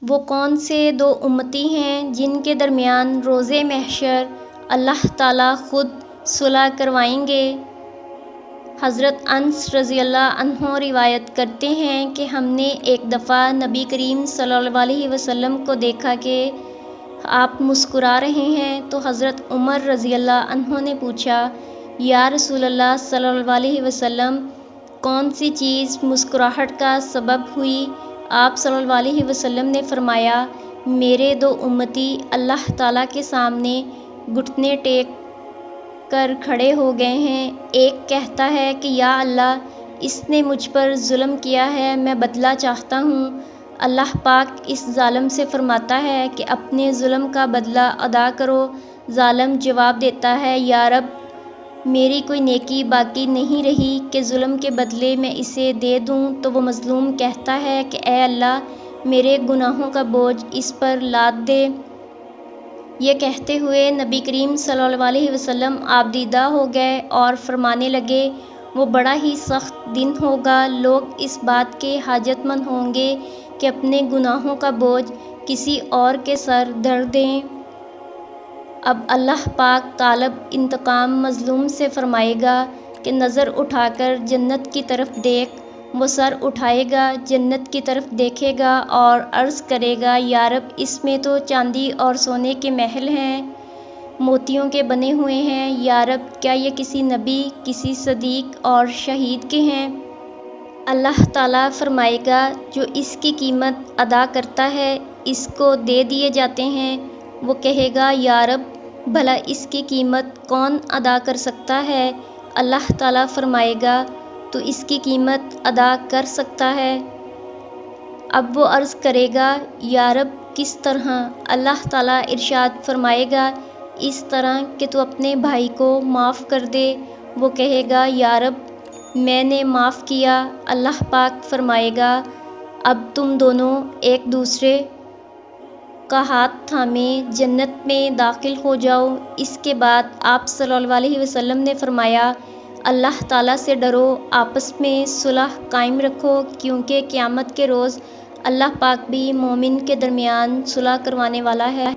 وہ کون سے دو امتی ہیں جن کے درمیان روز محشر اللہ تعالیٰ خود صلح کروائیں گے؟ حضرت انس رضی اللہ عنہ روایت کرتے ہیں کہ ہم نے ایک دفعہ نبی کریم صلی اللہ علیہ وسلم کو دیکھا کہ آپ مسکرا رہے ہیں، تو حضرت عمر رضی اللہ عنہ نے پوچھا، یا رسول اللہ صلی اللہ علیہ وسلم، کون سی چیز مسکراہٹ کا سبب ہوئی؟ آپ صلی اللہ علیہ وسلم نے فرمایا، میرے دو امتی اللہ تعالیٰ کے سامنے گھٹنے ٹیک کر کھڑے ہو گئے ہیں۔ ایک کہتا ہے کہ یا اللہ، اس نے مجھ پر ظلم کیا ہے، میں بدلہ چاہتا ہوں۔ اللہ پاک اس ظالم سے فرماتا ہے کہ اپنے ظلم کا بدلہ ادا کرو۔ ظالم جواب دیتا ہے، یا رب، میری کوئی نیکی باقی نہیں رہی کہ ظلم کے بدلے میں اسے دے دوں۔ تو وہ مظلوم کہتا ہے کہ اے اللہ، میرے گناہوں کا بوجھ اس پر لاد دے۔ یہ کہتے ہوئے نبی کریم صلی اللہ علیہ وسلم آبدیدہ ہو گئے اور فرمانے لگے، وہ بڑا ہی سخت دن ہوگا، لوگ اس بات کے حاجت مند ہوں گے کہ اپنے گناہوں کا بوجھ کسی اور کے سر دھر دیں۔ اب اللہ پاک طالب انتقام مظلوم سے فرمائے گا کہ نظر اٹھا کر جنت کی طرف دیکھ۔ وہ سر اٹھائے گا، جنت کی طرف دیکھے گا اور عرض کرے گا، یا رب، اس میں تو چاندی اور سونے کے محل ہیں، موتیوں کے بنے ہوئے ہیں۔ یا رب، کیا یہ کسی نبی، کسی صدیق اور شہید کے ہیں؟ اللہ تعالیٰ فرمائے گا، جو اس کی قیمت ادا کرتا ہے اس کو دے دیے جاتے ہیں۔ وہ کہے گا، یا رب، بھلا اس کی قیمت کون ادا کر سکتا ہے؟ اللہ تعالیٰ فرمائے گا، تو اس کی قیمت ادا کر سکتا ہے۔ اب وہ عرض کرے گا، یا رب، کس طرح؟ اللہ تعالیٰ ارشاد فرمائے گا، اس طرح کہ تو اپنے بھائی کو معاف کر دے۔ وہ کہے گا، یا رب، میں نے معاف کیا۔ اللہ پاک فرمائے گا، اب تم دونوں ایک دوسرے کا ہاتھ تھامے جنت میں داخل ہو جاؤ۔ اس کے بعد آپ صلی اللہ علیہ وسلم نے فرمایا، اللہ تعالیٰ سے ڈرو، آپس میں صلح قائم رکھو، کیونکہ قیامت کے روز اللہ پاک بھی مومن کے درمیان صلح کروانے والا ہے۔